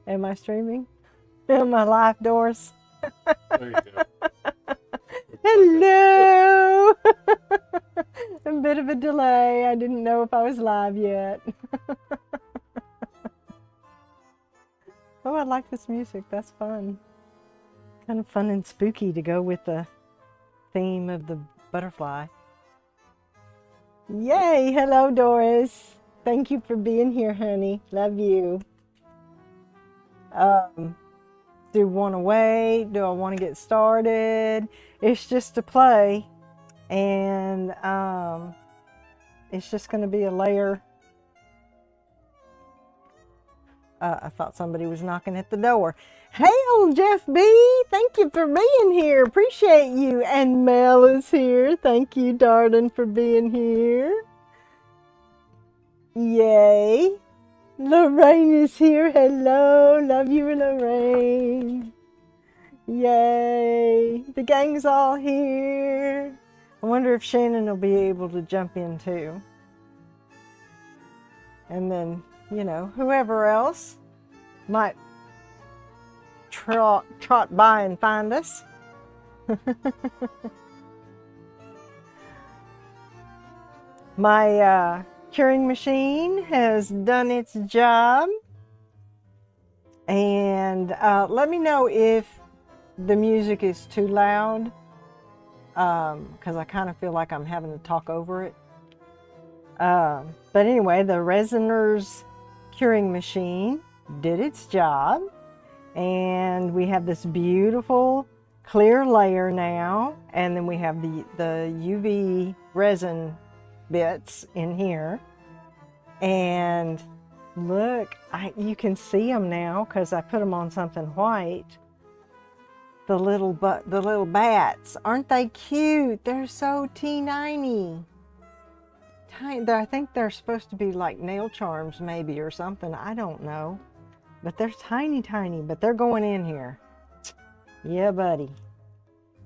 Am I streaming? Am I live, Doris? There you go. Hello! A bit of a delay. I didn't know if I was live yet. Oh, I like this music. That's fun. Kind of fun and spooky to go with the theme of the butterfly. Yay! Hello, Doris. Thank you for being here, honey. Love you. Do you want to wait? Do I want to get started? It's just a play, and it's just going to be a layer. I thought somebody was knocking at the door. Hey, old Jeff B, thank you for being here. Appreciate you. And Mel is here. Thank you, darling, for being here. Yay. Lorraine is here. Hello. Love you, Lorraine. Yay. The gang's all here. I wonder if Shannon will be able to jump in too. And then, you know, whoever else might trot by and find us. My curing machine has done its job, and let me know if the music is too loud, because I kind of feel like I'm having to talk over it. But anyway, the Resiner's curing machine did its job, and we have this beautiful clear layer now, and then we have the UV resin bits in here, and look, you can see them now because I put them on something white. The little bats, aren't they cute? They're so teeny tiny. I think they're supposed to be like nail charms maybe or something. I don't know, but they're tiny, but they're going in here. Yeah, buddy.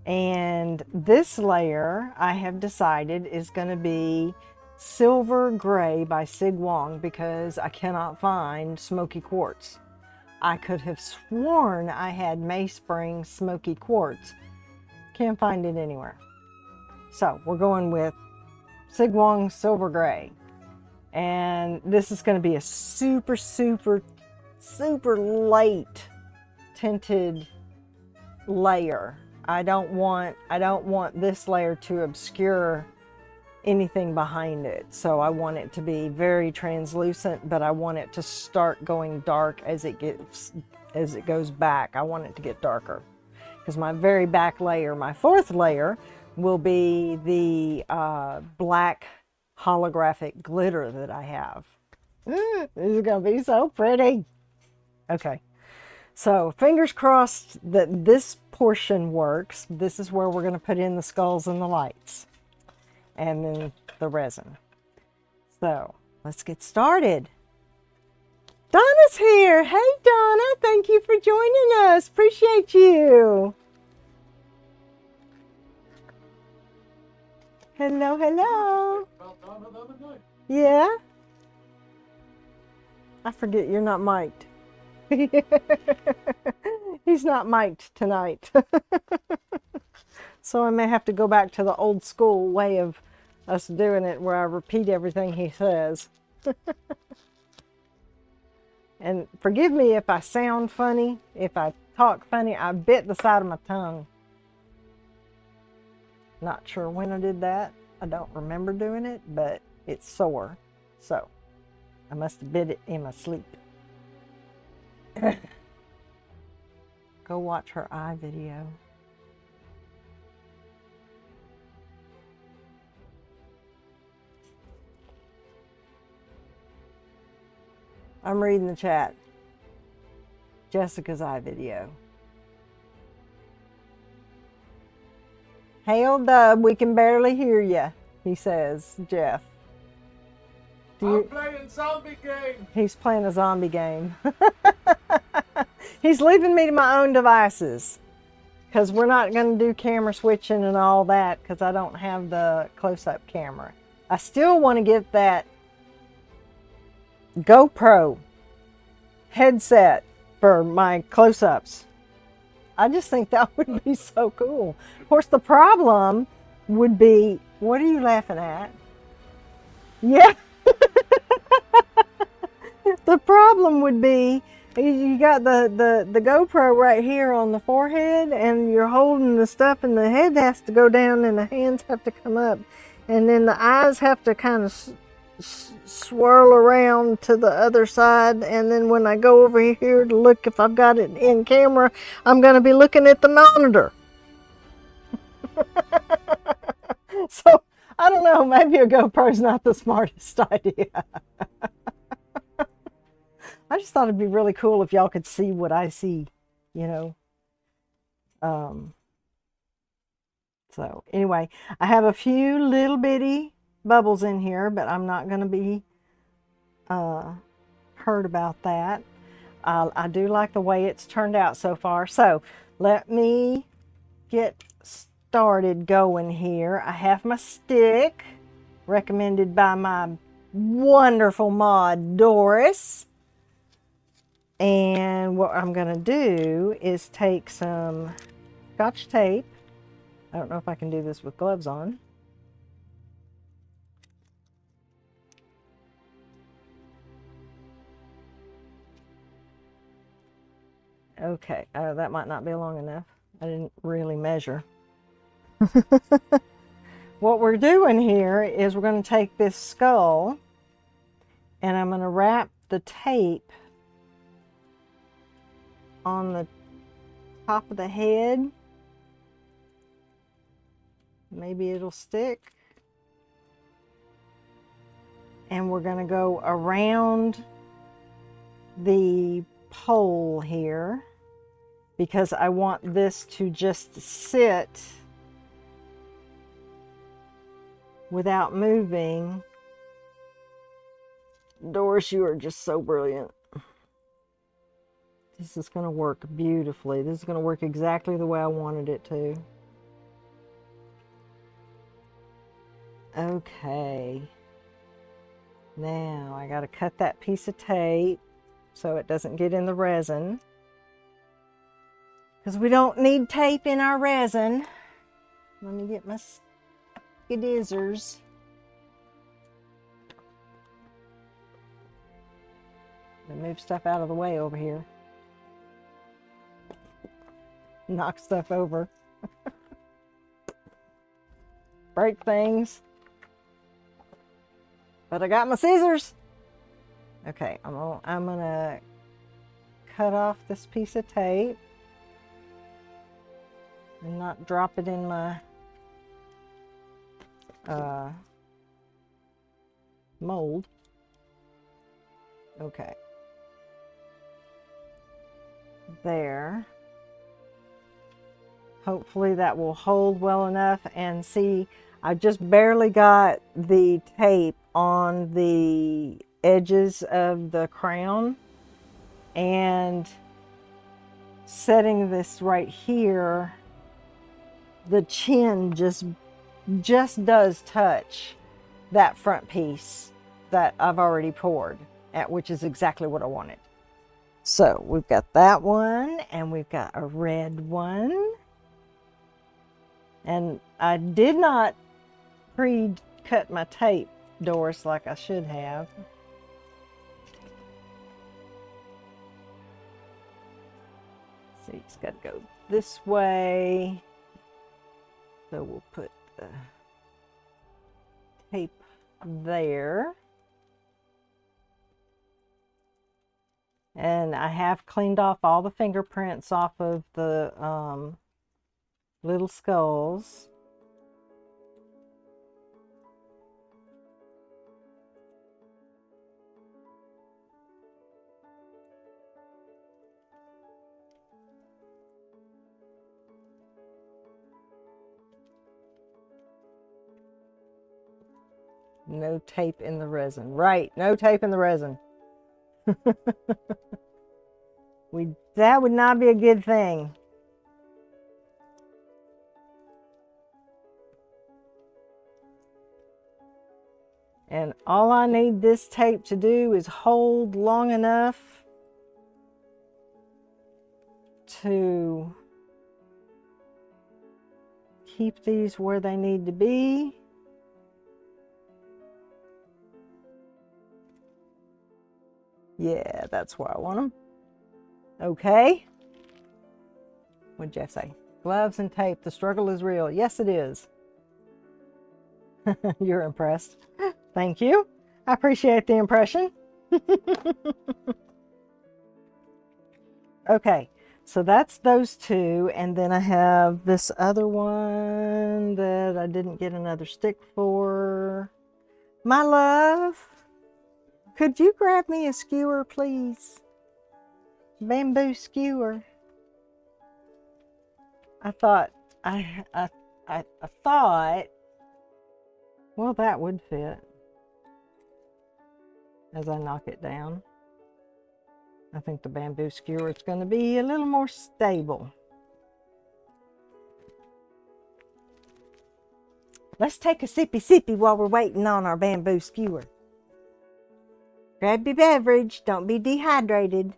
And this layer, I have decided, is going to be Silver Gray by Sig Wong, because I cannot find smoky quartz. I could have sworn I had Mayspring smoky quartz. Can't find it anywhere. So we're going with Sig Wong Silver Gray. And this is going to be a super light tinted layer. I don't want this layer to obscure anything behind it. So I want it to be very translucent, but I want it to start going dark as it goes back. I want it to get darker, because my very back layer, my fourth layer, will be the black holographic glitter that I have. This is gonna be so pretty. Okay. So fingers crossed that this portion works. This is where we're going to put in the skulls and the lights, and then the resin. So let's get started. Donna's here. Hey, Donna, thank you for joining us. Appreciate you. Hello, hello. Yeah? I forget you're not mic'd. He's not mic'd tonight. So I may have to go back to the old school way of us doing it, where I repeat everything he says. And forgive me if I sound funny, if I talk funny. I bit the side of my tongue. Not sure when I did that. I don't remember doing it, but it's sore. So I must have bit it in my sleep. Go watch her eye video. I'm reading the chat. Jessica's eye video. Hey, old Dub, we can barely hear you, he says, Jeff. I'm playing zombie game. He's playing a zombie game. He's leaving me to my own devices, because we're not going to do camera switching and all that, because I don't have the close-up camera. I still want to get that GoPro headset for my close-ups. I just think that would be so cool. Of course, the problem would be, what are you laughing at? Yeah. The problem would be, you got the GoPro right here on the forehead, and you're holding the stuff, and the head has to go down, and the hands have to come up, and then the eyes have to kind of swirl around to the other side, and then when I go over here to look if I've got it in camera, I'm going to be looking at the monitor. So, I don't know, maybe a GoPro's not the smartest idea. I just thought it'd be really cool if y'all could see what I see, you know. So anyway, I have a few little bitty bubbles in here, but I'm not going to be hurt about that. I do like the way it's turned out so far. So let me get started going here. I have my stick, recommended by my wonderful mod Doris. And what I'm going to do is take some Scotch tape. I don't know if I can do this with gloves on. Okay, that might not be long enough. I didn't really measure. What we're doing here is we're going to take this skull and I'm going to wrap the tape on the top of the head. Maybe it'll stick. And we're going to go around the pole here because I want this to just sit without moving. Doris, you are just so brilliant. This is going to work beautifully. This is going to work exactly the way I wanted it to. Okay. Now I got to cut that piece of tape so it doesn't get in the resin. Because we don't need tape in our resin. Let me get my skidizzers. Move stuff out of the way over here. Knock stuff over. Break things. But I got my scissors. Okay, I'm gonna cut off this piece of tape and not drop it in my mold. Okay. There. Hopefully that will hold well enough. And see, I just barely got the tape on the edges of the crown, and setting this right here, the chin just does touch that front piece that I've already poured, which is exactly what I wanted. So we've got that one, and we've got a red one. And I did not pre-cut my tape, Doris, like I should have. See, it's got to go this way. So we'll put the tape there. And I have cleaned off all the fingerprints off of the little skulls. No tape in the resin. Right, no tape in the resin. That would not be a good thing. And all I need this tape to do is hold long enough to keep these where they need to be. Yeah, that's where I want them. Okay. What'd Jeff say? Gloves and tape. The struggle is real. Yes, it is. You're impressed. Thank you. I appreciate the impression. Okay, so that's those two. And then I have this other one that I didn't get another stick for. My love, could you grab me a skewer, please? Bamboo skewer. I thought, I thought, well, that would fit as I knock it down. I think the bamboo skewer is going to be a little more stable. Let's take a sippy while we're waiting on our bamboo skewer. Grab your beverage. Don't be dehydrated.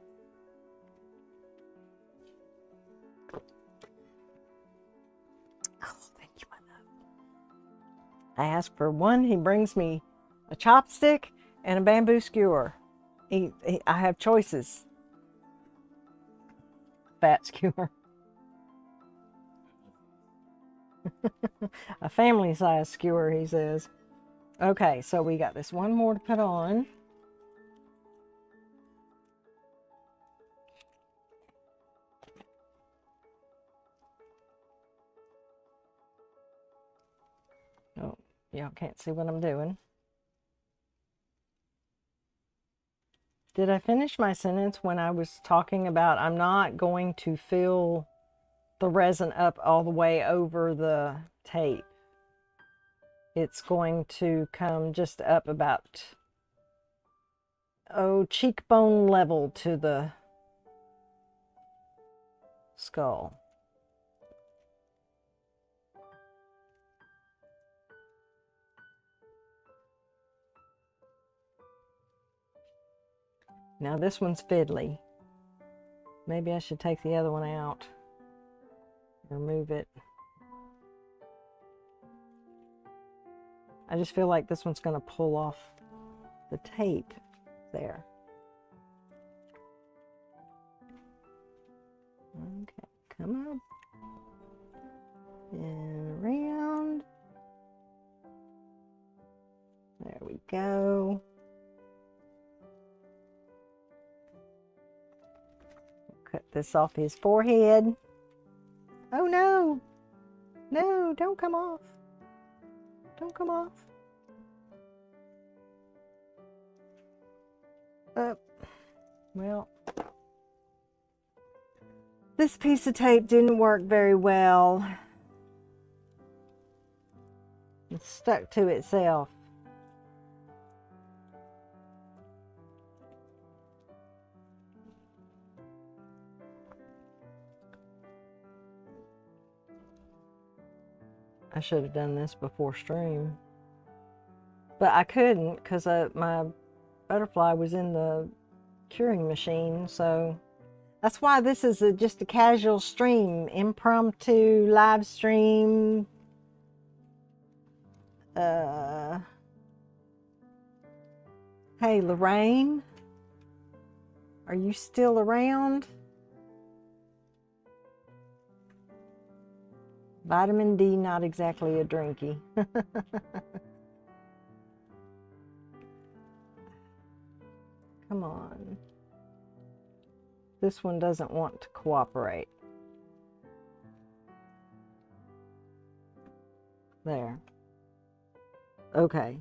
I ask for one, he brings me a chopstick and a bamboo skewer. I have choices. Fat skewer. A family size skewer, he says. Okay, so we got this one more to put on. Oh, y'all can't see what I'm doing. Did I finish my sentence when I was talking about I'm not going to fill the resin up all the way over the tape? It's going to come just up about, oh, cheekbone level to the skull. Now this one's fiddly. Maybe I should take the other one out. Remove it. I just feel like this one's going to pull off the tape there. Okay, come up and around. There we go. Cut this off his forehead. Oh no! No, don't come off. Don't come off. Well, this piece of tape didn't work very well. It stuck to itself. I should have done this before stream, but I couldn't because my butterfly was in the curing machine. So that's why this is just a casual stream, impromptu live stream. Hey, Lorraine, are you still around? Vitamin D, not exactly a drinky. Come on. This one doesn't want to cooperate. There. Okay.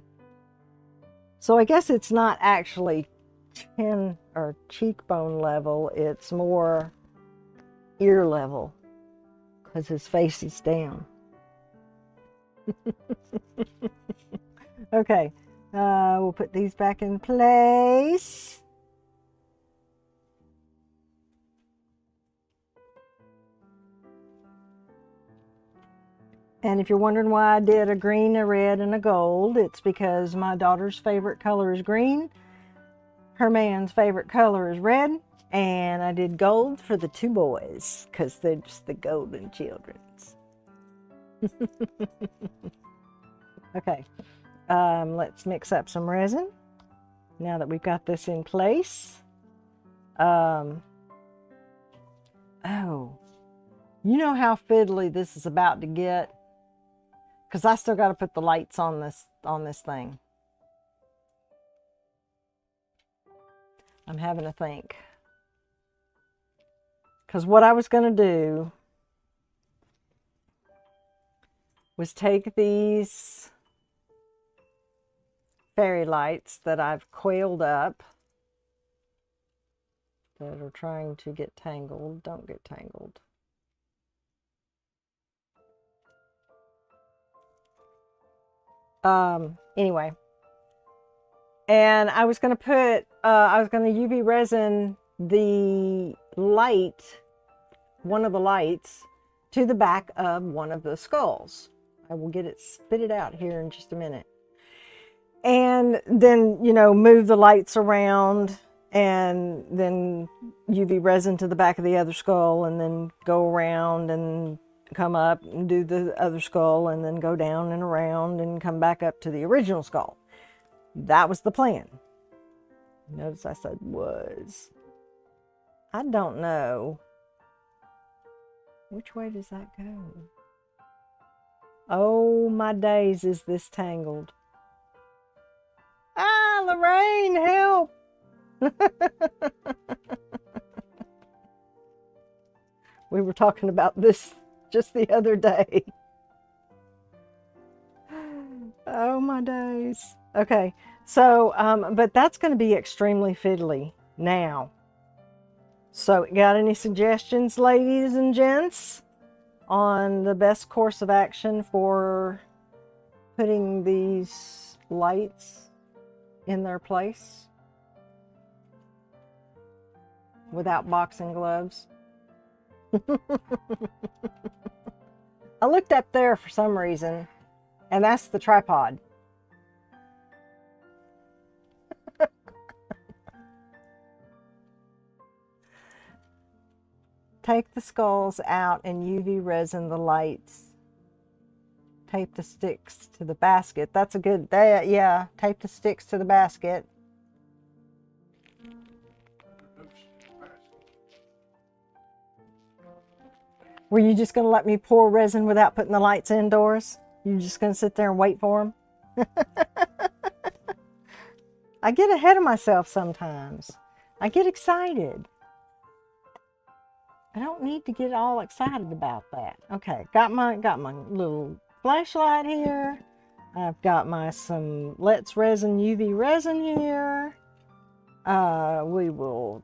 So I guess it's not actually chin or cheekbone level, it's more ear level, because his face is down. Okay, we'll put these back in place. And if you're wondering why I did a green, a red, and a gold, it's because my daughter's favorite color is green, her man's favorite color is red, And I did gold for the two boys because they're just the golden childrens. Okay, let's mix up some resin now that we've got this in place. Oh, you know how fiddly this is about to get? Because I still got to put the lights on this thing. I'm having to think. Because what I was going to do was take these fairy lights that I've coiled up that are trying to get tangled. Don't get tangled. Anyway. And I was going to put, I was going to UV resin the light, one of the lights, to the back of one of the skulls. I will get it spit it out here in just a minute. And then, you know, move the lights around and then UV resin to the back of the other skull and then go around and come up and do the other skull and then go down and around and come back up to the original skull. That was the plan. Notice I said was. I don't know. Which way does that go? Oh my days, is this tangled. Ah, Lorraine, help! We were talking about this just the other day. Oh my days. Okay, so, but that's going to be extremely fiddly now. So, got any suggestions, ladies and gents, on the best course of action for putting these lights in their place without boxing gloves? I looked up there for some reason, and that's the tripod. Take the skulls out and UV resin the lights. Tape the sticks to the basket. That's a good, yeah, tape the sticks to the basket. Were you just going to let me pour resin without putting the lights indoors? You're just going to sit there and wait for them? I get ahead of myself sometimes. I get excited. I don't need to get all excited about that. Okay, got my little flashlight here. I've got my some Let's Resin UV resin here. We will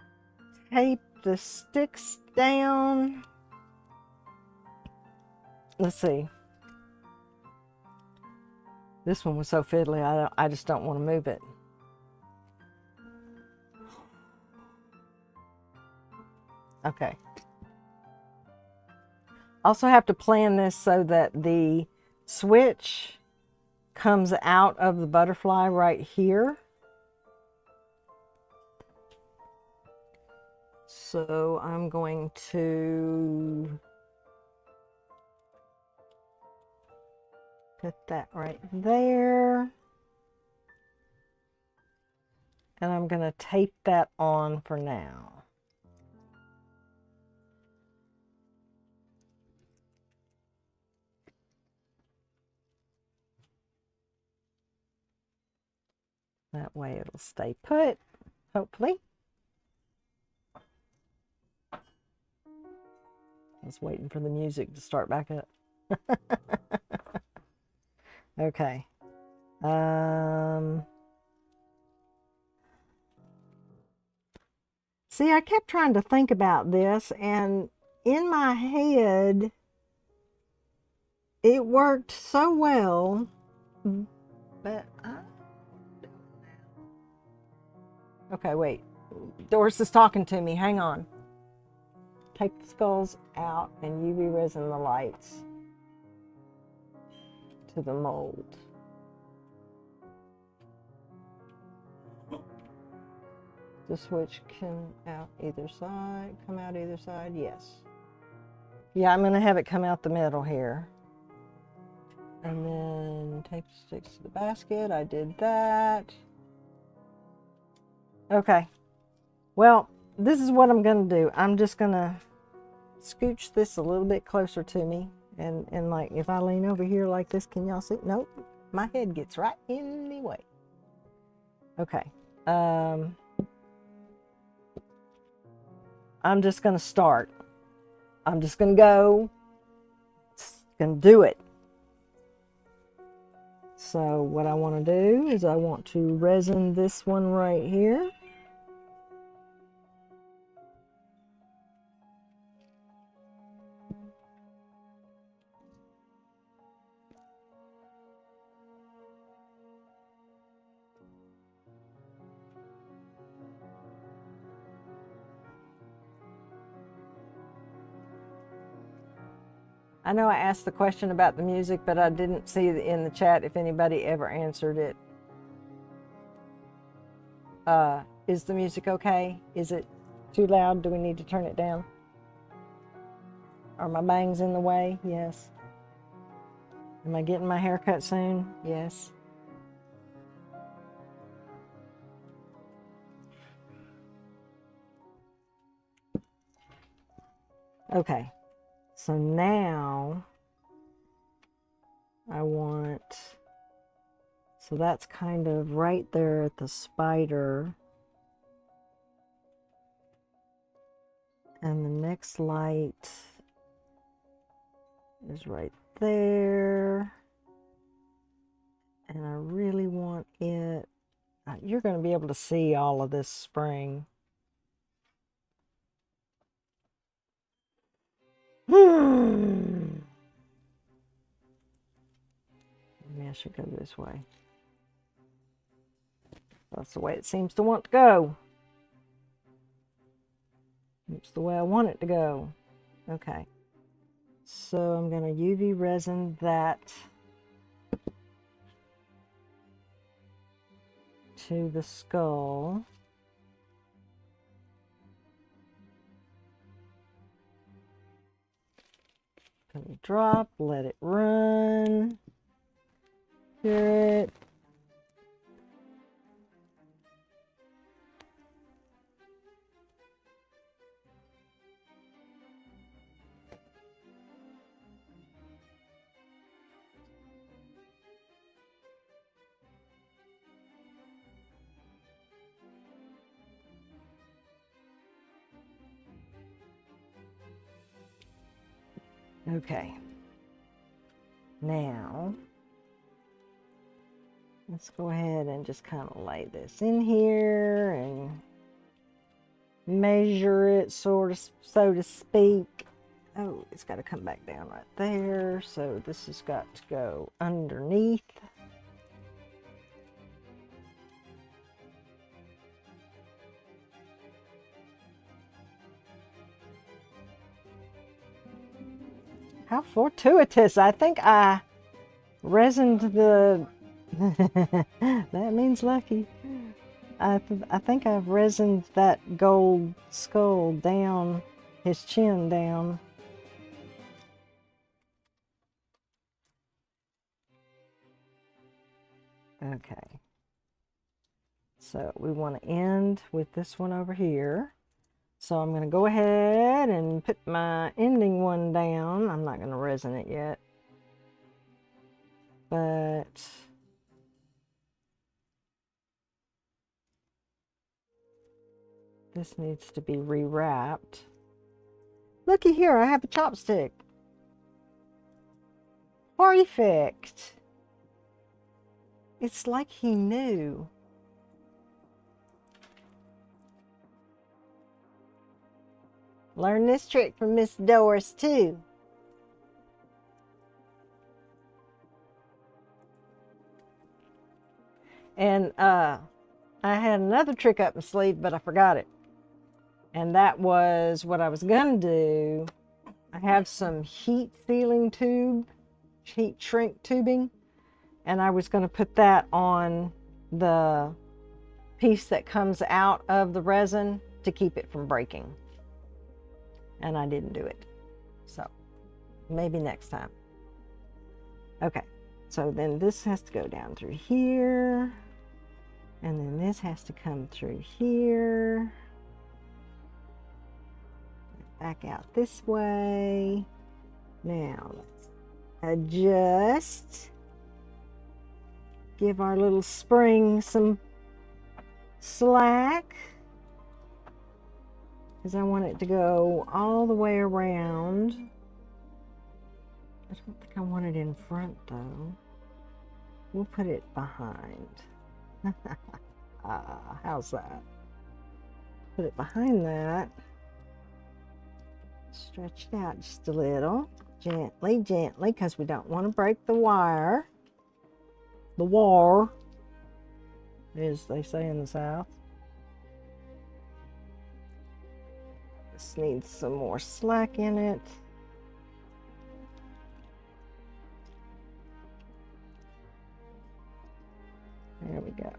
tape the sticks down. Let's see. This one was so fiddly, I just don't want to move it. Okay. Also have to plan this so that the switch comes out of the butterfly right here. So I'm going to put that right there. And I'm going to tape that on for now. That way it'll stay put, hopefully. I was waiting for the music to start back up. Okay. See, I kept trying to think about this, and in my head, it worked so well, but okay, wait. Doris is talking to me. Hang on. Take the skulls out and UV resin the lights to the mold. The switch can out either side, come out either side, yes. Yeah, I'm gonna have it come out the middle here. And then tape sticks to the basket, I did that. Okay, well, this is what I'm gonna do. I'm just gonna scooch this a little bit closer to me. And like, if I lean over here like this, can y'all see? Nope, my head gets right in the way. Okay, I'm just gonna start. I'm just gonna go, gonna do it. So what I wanna do is I want to resin this one right here. I know I asked the question about the music, but I didn't see in the chat if anybody ever answered it. Is the music okay? Is it too loud? Do we need to turn it down? Are my bangs in the way? Yes. Am I getting my hair cut soon? Yes. Okay. So now I want, so that's kind of right there at the spider. And the next light is right there. And I really want it, you're going to be able to see all of this spring. Maybe I should go this way. That's the way it seems to want to go. It's the way I want it to go. Okay. So I'm going to UV resin that to the skull. Gonna drop, let it run. Cure it. Okay. Now, let's go ahead and just kind of lay this in here and measure it, so to speak. Oh, it's got to come back down right there. So this has got to go underneath. How fortuitous. I think I resined the... that means lucky. I think I've resined that gold skull down, his chin down. Okay. So we want to end with this one over here. So I'm going to go ahead and put my ending one down. I'm not going to resin it yet. But this needs to be rewrapped. Looky here, I have a chopstick. Perfect. It's like he knew. Learn this trick from Miss Doris too. And I had another trick up my sleeve, but I forgot it. And that was what I was gonna do. I have some heat shrink tubing, and I was gonna put that on the piece that comes out of the resin to keep it from breaking. And I didn't do it. So maybe next time. Okay, so then this has to go down through here. And then this has to come through here. Back out this way. Now let's adjust. Give our little spring some slack. Because I want it to go all the way around. I don't think I want it in front though. We'll put it behind. How's that? Put it behind that. Stretch it out just a little. Gently, gently, because we don't want to break the wire. The wire, as they say in the South. This needs some more slack in it. There we go.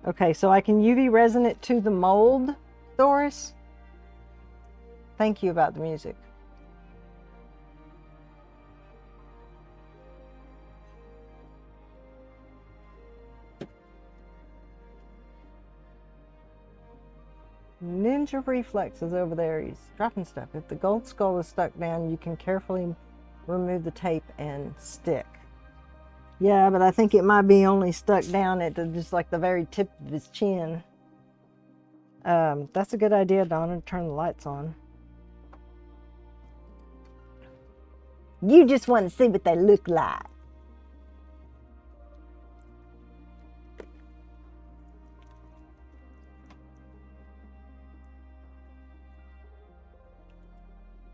Okay, so I can UV resin it to the mold, Doris. Thank you about the music. Ninja Reflex is over there. He's dropping stuff. If the gold skull is stuck down, you can carefully remove the tape and stick. Yeah, but I think it might be only stuck down at just like the very tip of his chin. That's a good idea, Donna, to turn the lights on. You just want to see what they look like.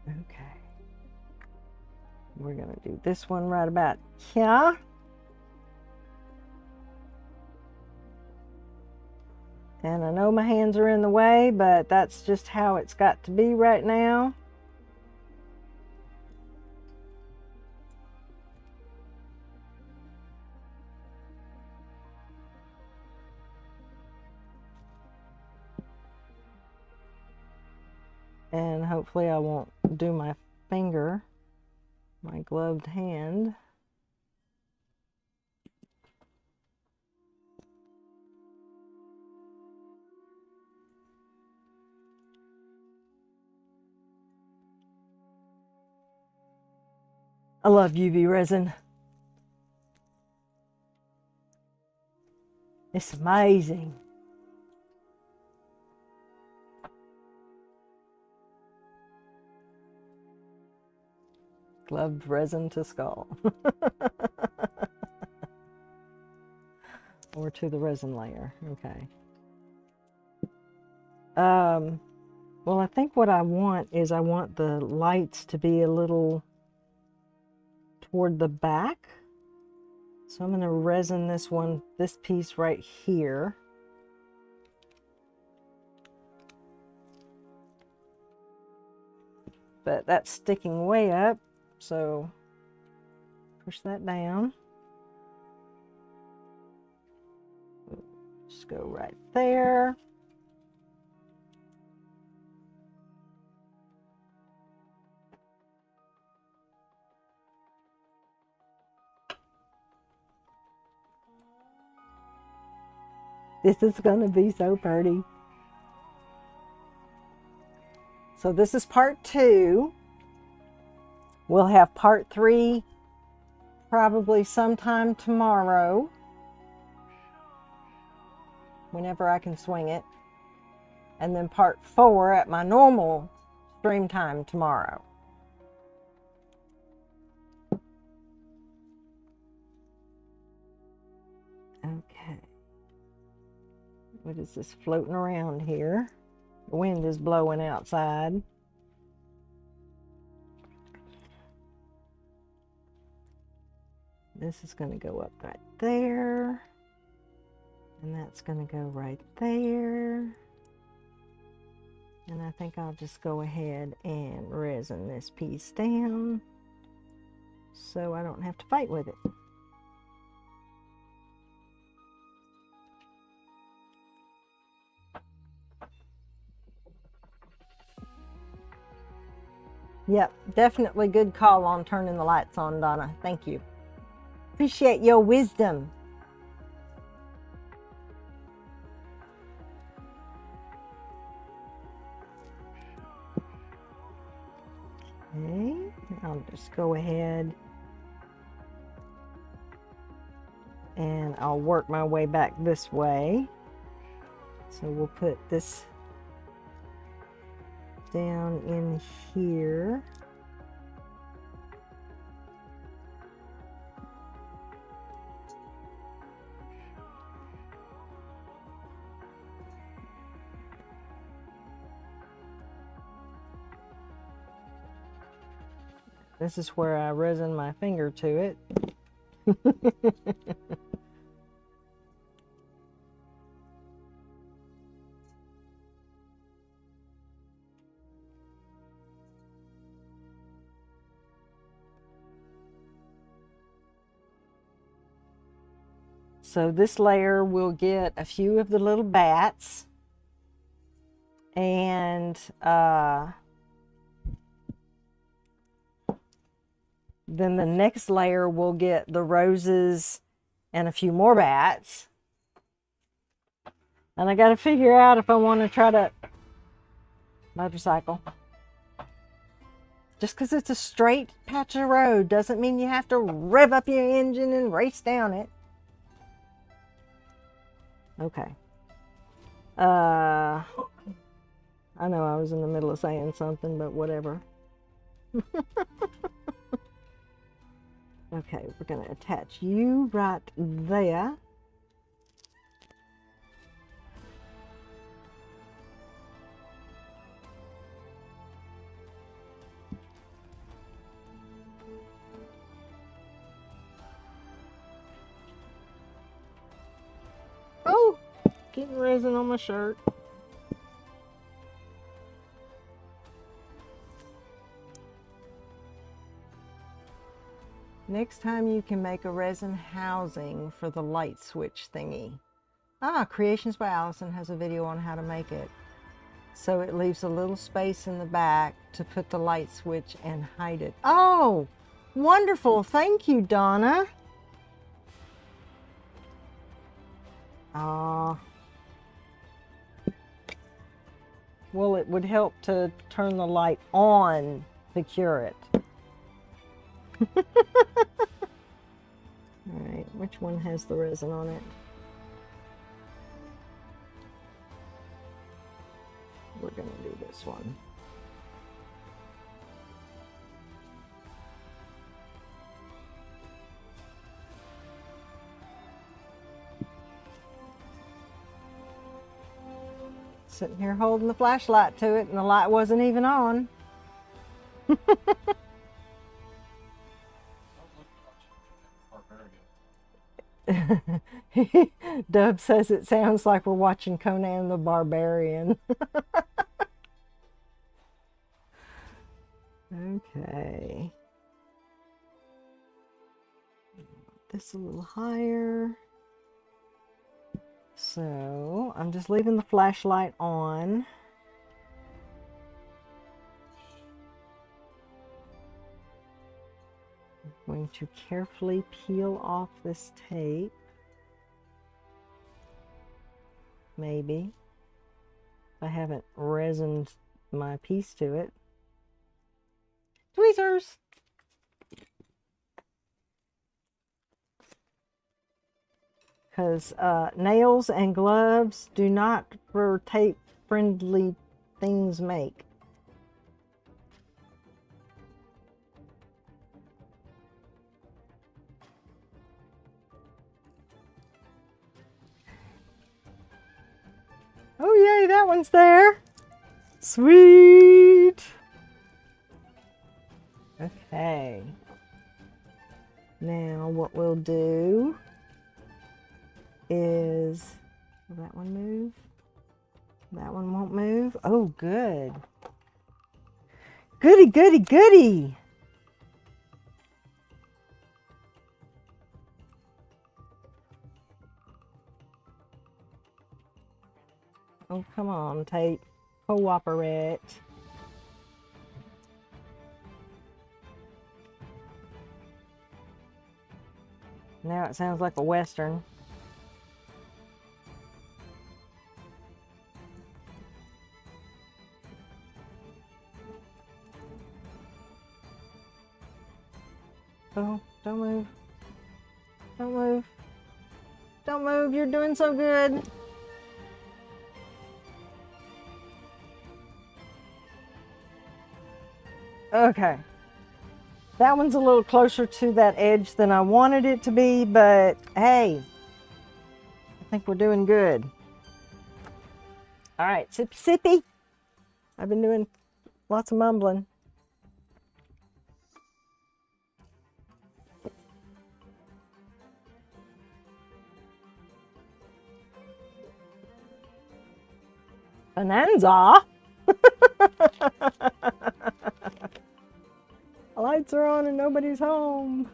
Okay. We're going to do this one right about here. And I know my hands are in the way, but that's just how it's got to be right now. And hopefully I won't do my finger, my gloved hand. I love UV resin. It's amazing. Gloved resin to skull. Or to the resin layer. Okay. Well, I think what I want is I want the lights to be a little toward the back. So I'm going to resin this piece right here. But that's sticking way up, so push that down. Just go right there. This is going to be so pretty. So this is part 2. We'll have part 3 probably sometime tomorrow, whenever I can swing it. And then part 4 at my normal stream time tomorrow. Okay. What is this floating around here? The wind is blowing outside. This is going to go up right there. And that's going to go right there. And I think I'll just go ahead and resin this piece down so I don't have to fight with it. Yep, definitely good call on turning the lights on, Donna. Thank you. Appreciate your wisdom. Okay, I'll just go ahead and I'll work my way back this way. So we'll put this down in here. This is where I resin my finger to it. So this layer will get a few of the little bats, and then the next layer will get the roses and a few more bats. And I got to figure out if I want to try to motorcycle. Just because it's a straight patch of road doesn't mean you have to rev up your engine and race down it. Okay. I know I was in the middle of saying something, but whatever. Okay, we're going to attach you right there. Oh, getting resin on my shirt. Next time you can make a resin housing for the light switch thingy. Ah, Creations by Allison has a video on how to make it. So it leaves a little space in the back to put the light switch and hide it. Oh, wonderful. Thank you, Donna. Well, it would help to turn the light on to cure it. All right, which one has the resin on it? We're going to do this one. Sitting here holding the flashlight to it and the light wasn't even on. Dub says it sounds like we're watching Conan the Barbarian. Okay. This a little higher. So I'm just leaving the flashlight on. I'm going to carefully peel off this tape. Maybe. I haven't resined my piece to it. Tweezers! Because nails and gloves do not for tape friendly things make. Oh yay, that one's there. Sweet. Okay. Now what we'll do is, will that one move? That one won't move. Oh, good. Goody, goody, goody. Oh, come on, tape. Cooperate. Now it sounds like a Western. Oh, don't move. Don't move. Don't move. You're doing so good. Okay. That one's a little closer to that edge than I wanted it to be, but hey, I think we're doing good. All right, sippy sippy. I've been doing lots of mumbling. Bonanza. Lights are on and nobody's home.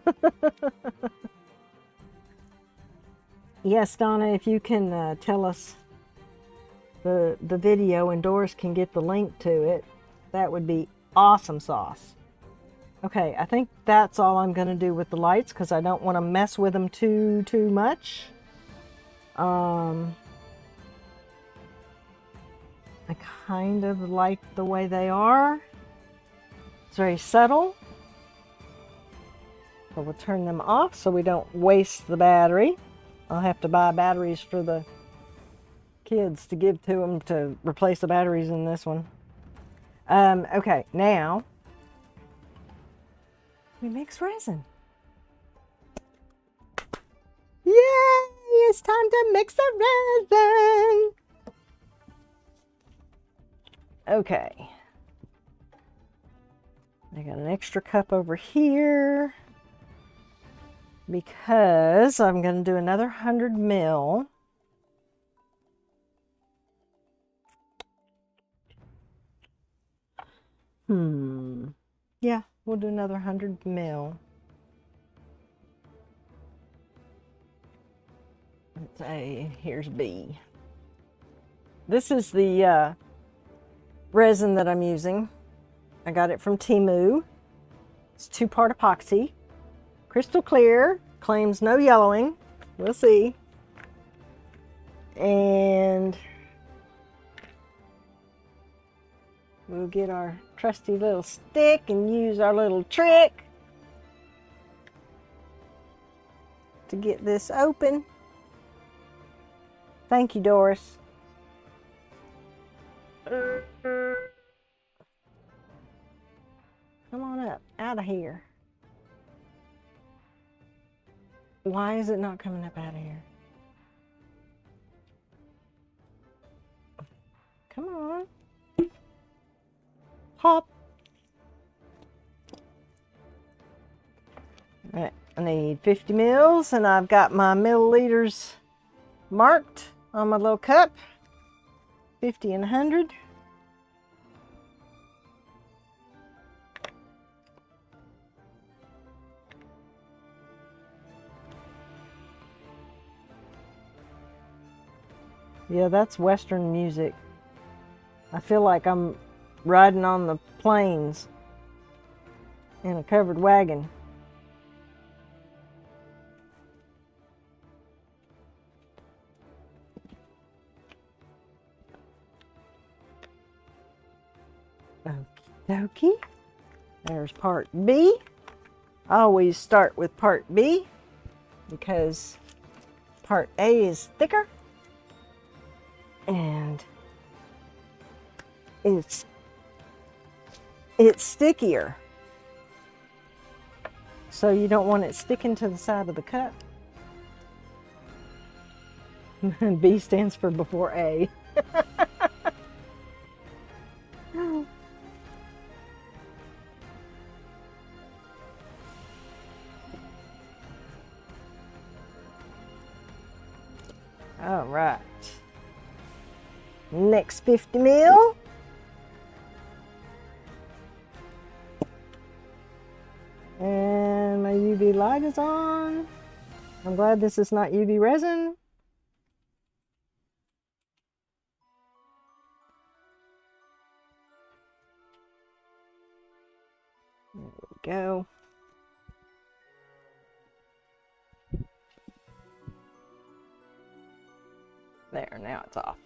Yes, Donna, if you can tell us the video and Doris can get the link to it, that would be awesome sauce. Okay, I think that's all I'm going to do with the lights because I don't want to mess with them too much. I kind of like the way they are. It's very subtle. So we'll turn them off so we don't waste the battery. I'll have to buy batteries for the kids to give to them to replace the batteries in this one. Okay, now we mix resin. Yay! It's time to mix the resin. Okay. I got an extra cup over here because I'm going to do another 100 ml. Yeah, we'll do another 100 ml. Let's say, here's B. This is the resin that I'm using. I got it from Temu. It's 2-part epoxy. Crystal clear, claims no yellowing. We'll see. And we'll get our trusty little stick and use our little trick to get this open. Thank you, Doris. Come on up, out of here. Why is it not coming up out of here? Come on. Hop. All right, I need 50 mils and I've got my milliliters marked on my little cup. 50 and 100. Yeah, that's Western music. I feel like I'm riding on the plains in a covered wagon. Okie dokie. There's part B. I always start with part B because part A is thicker and it's stickier. So you don't want it sticking to the side of the cup. B stands for before A. All right. Next 50 mil. And my UV light is on. I'm glad this is not UV resin. There we go. There, now it's off.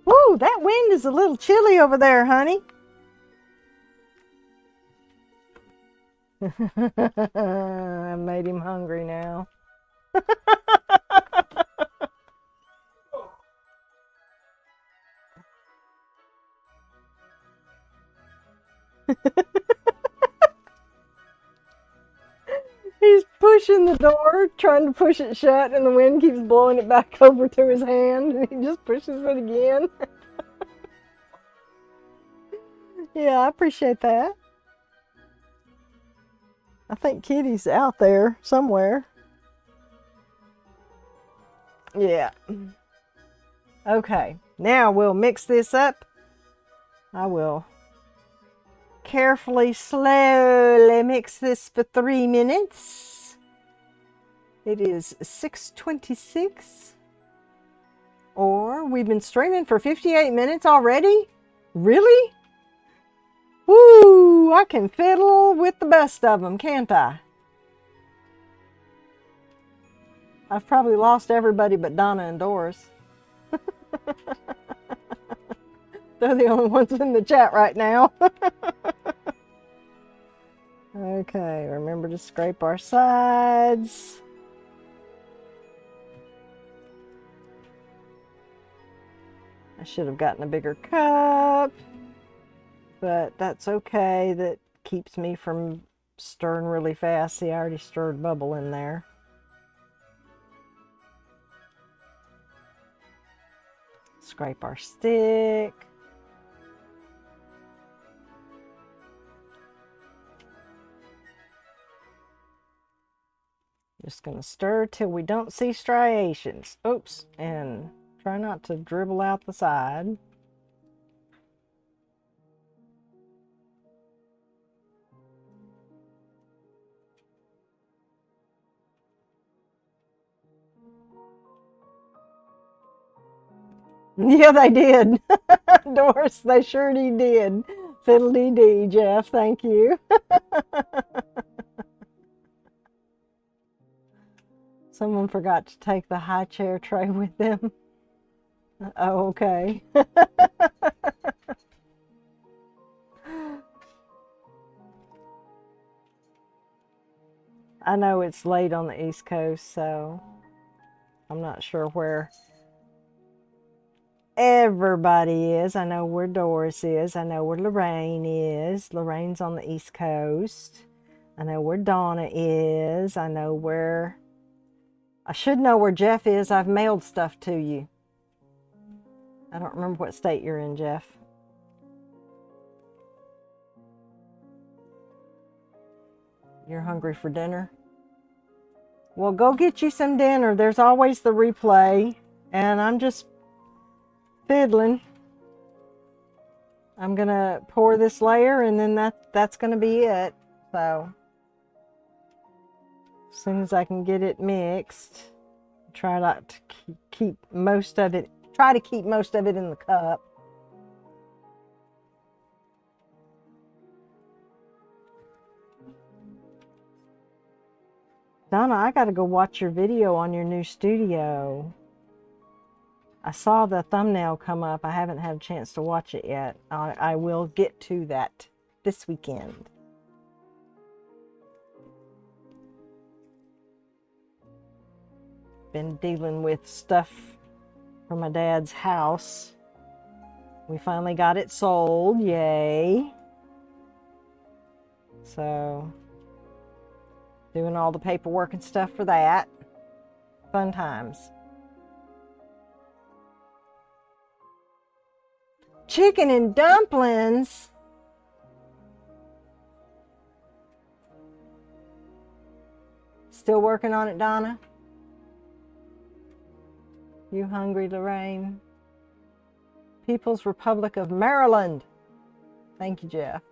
Woo, that wind is a little chilly over there, honey. I made him hungry now. He's pushing the door, trying to push it shut, and the wind keeps blowing it back over to his hand, and he just pushes it again. Yeah, I appreciate that. I think Kitty's out there somewhere. Yeah. Okay, now we'll mix this up. I will carefully, slowly mix this for 3 minutes. It is 6:26. Or we've been streaming for 58 minutes already? Really? Woo! I can fiddle with the best of them, can't I? I've probably lost everybody but Donna and Doris. They're the only ones in the chat right now. Okay, remember to scrape our sides. I should have gotten a bigger cup, but that's okay. That keeps me from stirring really fast. See, I already stirred bubble in there. Scrape our stick. Just going to stir till we don't see striations. Oops, and try not to dribble out the side. Yeah, they did. Doris, they surely did. Fiddle-dee-dee, Jeff, thank you. Someone forgot to take the high chair tray with them. Oh, okay. I know it's late on the East Coast, so I'm not sure where everybody is. I know where Doris is. I know where Lorraine is. Lorraine's on the East Coast. I know where Donna is. I know where... I should know where Jeff is. I've mailed stuff to you. I don't remember what state you're in, Jeff. You're hungry for dinner? Well, go get you some dinner. There's always the replay. And I'm just fiddling. I'm going to pour this layer and then that's going to be it. So, as soon as I can get it mixed, try not to keep most of it. Try to keep most of it in the cup. Donna, I got to go watch your video on your new studio. I saw the thumbnail come up. I haven't had a chance to watch it yet. I will get to that this weekend. Been dealing with stuff from my dad's house. We finally got it sold. Yay. So, doing all the paperwork and stuff for that. Fun times. Chicken and dumplings. Still working on it, Donna? You hungry, Lorraine? People's Republic of Maryland. Thank you, Jeff.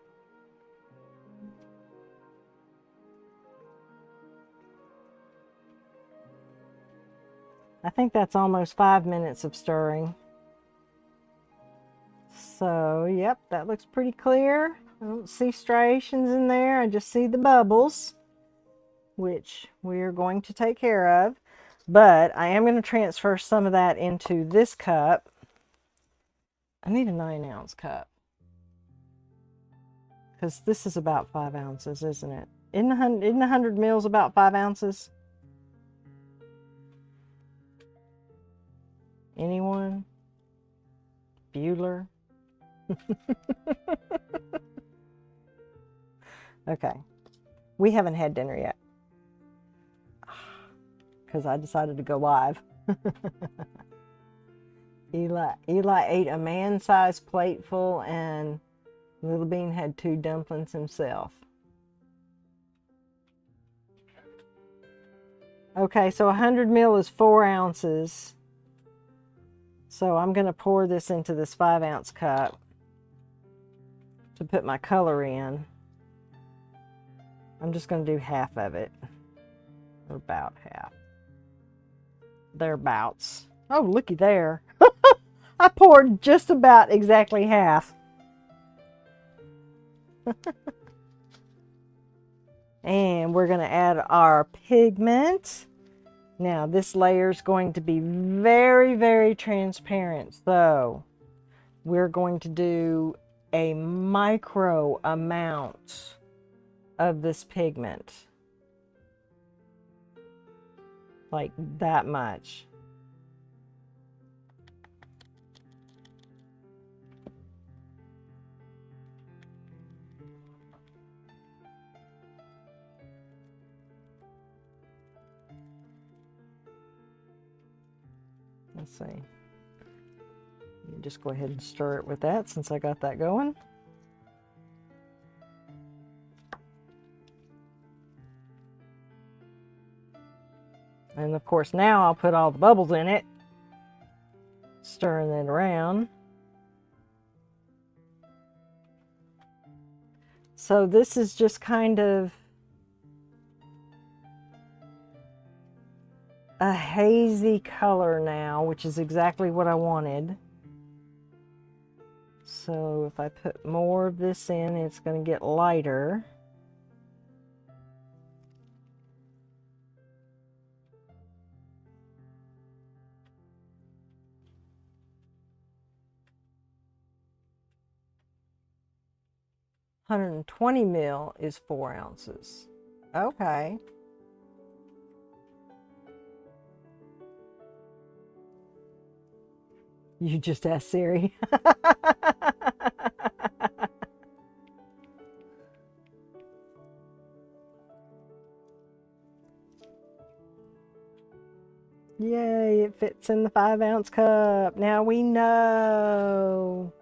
I think that's almost 5 minutes of stirring. So, yep, that looks pretty clear. I don't see striations in there. I just see the bubbles, which we're going to take care of. But I am going to transfer some of that into this cup. I need a 9-ounce cup, because this is about 5 ounces, isn't it? Isn't 100 mils about 5 ounces? Anyone? Bueller? Okay. We haven't had dinner yet, because I decided to go live. Eli ate a man-sized plateful, and Little Bean had 2 dumplings himself. Okay, so 100 mil is 4 ounces. So I'm going to pour this into this 5-ounce cup to put my color in. I'm just going to do half of it, or about half. Thereabouts. Oh, looky there. I poured just about exactly half. And we're going to add our pigment. Now, this layer is going to be very, very transparent. So, we're going to do a micro amount of this pigment. Like that much. Let's see. You just go ahead and stir it with that, since I got that going. And of course now I'll put all the bubbles in it, stirring it around. So this is just kind of a hazy color now, which is exactly what I wanted. So if I put more of this in, it's going to get lighter. $120 ml is 4 ounces. Okay. You just asked Siri. Yay, it fits in the 5-ounce cup. Now we know.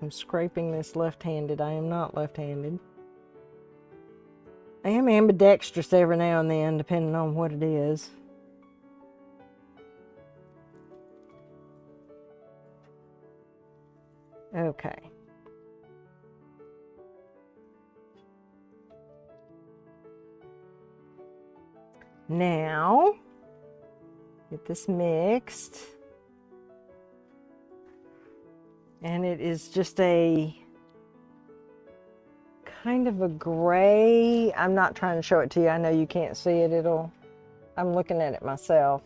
I'm scraping this left-handed. I am not left-handed. I am ambidextrous every now and then, depending on what it is. Okay. Now, get this mixed. And it is just a kind of a gray. I'm not trying to show it to you. I know you can't see it. I'm looking at it myself.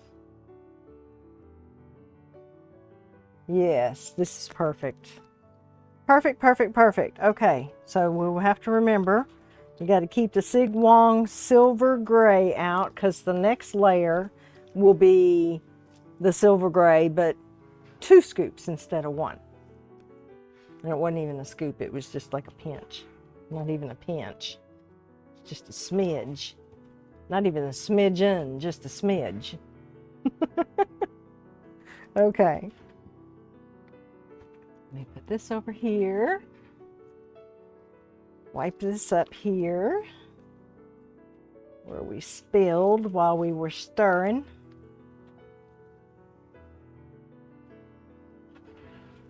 Yes, this is perfect. Perfect, perfect, perfect. Okay, so we'll have to remember, you got to keep the Sig Wong silver gray out, because the next layer will be the silver gray, but 2 scoops instead of 1. And it wasn't even a scoop, it was just like a pinch. Not even a pinch, just a smidge. Not even a smidgen, just a smidge. Okay. Let me put this over here. Wipe this up here. where we spilled while we were stirring.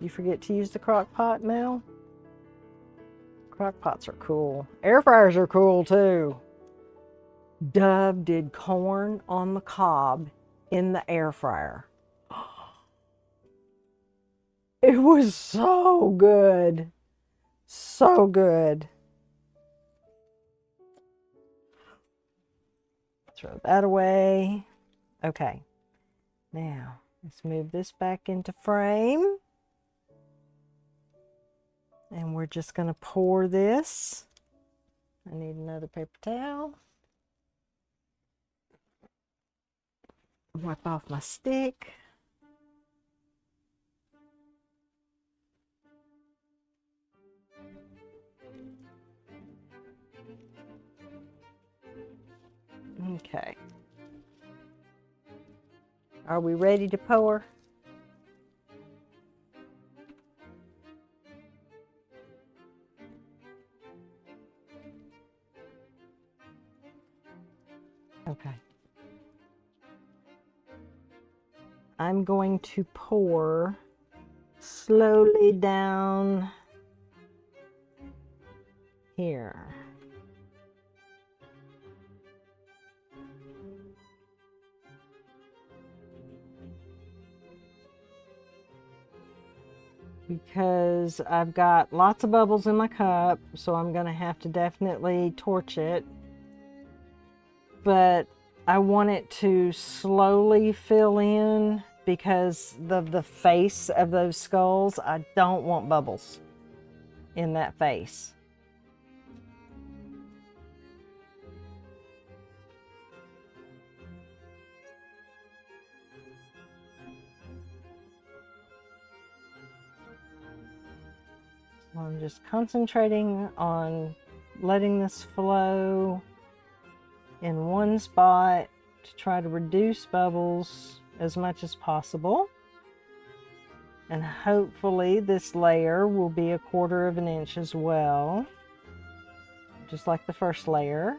You forget to use the crock pot, Mel? Crock pots are cool. Air fryers are cool too. Dove did corn on the cob in the air fryer. It was so good. So good. Throw that away. Okay. Now, let's move this back into frame. And we're just going to pour this. I need another paper towel. Wipe off my stick. Okay. Are we ready to pour? Okay. I'm going to pour slowly down here. Because I've got lots of bubbles in my cup, so I'm going to have to definitely torch it. But I want it to slowly fill in because the face of those skulls, I don't want bubbles in that face. So I'm just concentrating on letting this flow in one spot to try to reduce bubbles as much as possible. And hopefully this layer will be 1/4 of an inch as well, just like the first layer.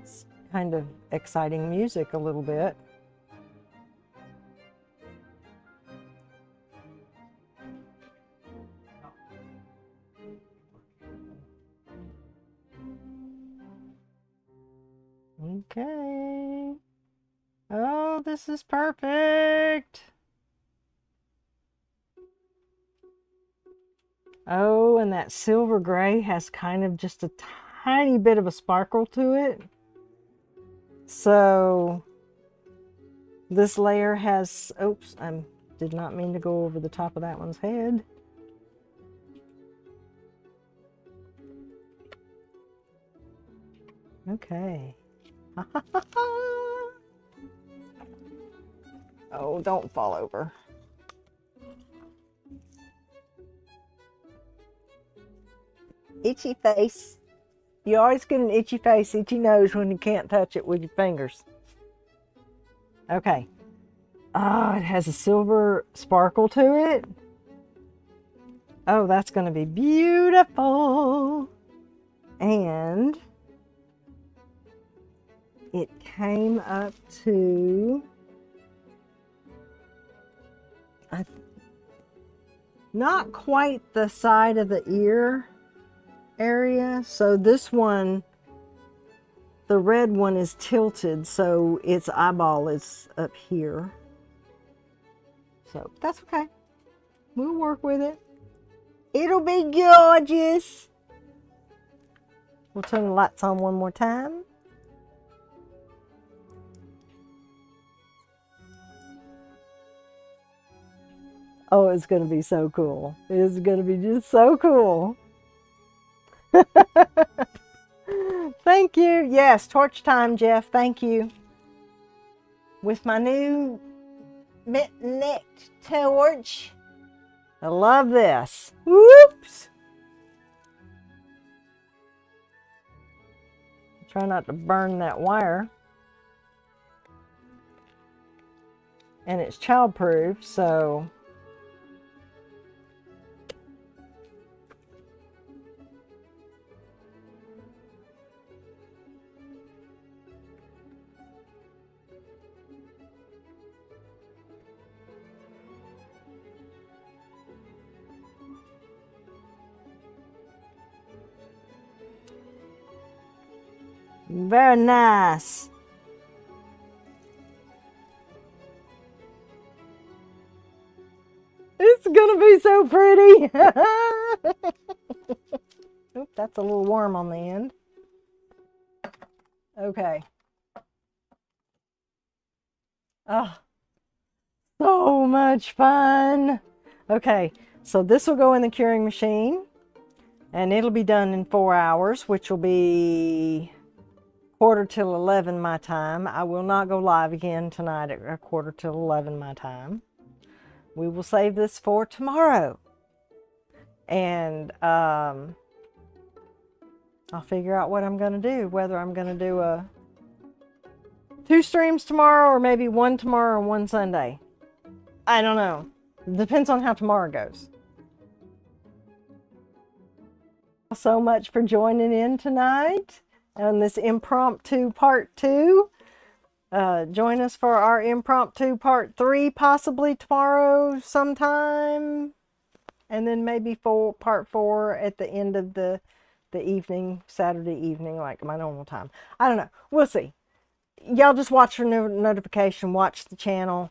It's kind of exciting music a little bit. Okay. Oh, this is perfect. Oh, and that silver gray has kind of just a tiny bit of a sparkle to it. So this layer has, oops, I did not mean to go over the top of that one's head. Okay. Oh, don't fall over. Itchy face. You always get an itchy face, itchy nose when you can't touch it with your fingers. Okay. Oh, it has a silver sparkle to it. Oh, that's going to be beautiful. And it came up to not quite the side of the ear area. So this one, the red one is tilted, so its eyeball is up here. So that's okay. We'll work with it. It'll be gorgeous. We'll turn the lights on one more time. Oh, it's going to be so cool. It's going to be just so cool. Thank you. Yes, torch time, Jeff. Thank you. With my new necked torch. I love this. Whoops. Try not to burn that wire. And it's child-proof, so very nice. It's gonna be so pretty. Oop, that's a little worm on the end. Okay. Oh, so much fun. Okay, so this will go in the curing machine and it'll be done in 4 hours, which will be 11:45 my time. I will not go live again tonight at 11:45 my time. We will save this for tomorrow. And I'll figure out what I'm going to do, whether I'm going to do 2 streams tomorrow or maybe 1 tomorrow and 1 Sunday. I don't know. It depends on how tomorrow goes. So much for joining in tonight on this impromptu part 2. Join us for our impromptu part 3 possibly tomorrow sometime. And then maybe part 4 at the end of the evening, Saturday evening, like my normal time. I don't know. We'll see. Y'all just watch for notification. Watch the channel.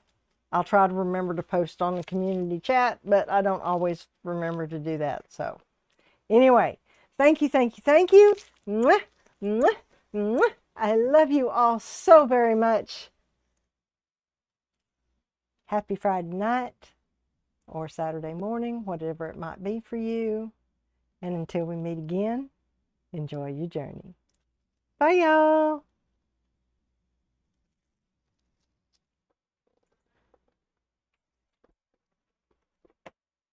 I'll try to remember to post on the community chat, but I don't always remember to do that. So anyway, thank you, thank you, thank you. Mwah, mwah, mwah. I love you all so very much. Happy Friday night or Saturday morning, whatever it might be for you. And until we meet again, enjoy your journey. Bye, y'all.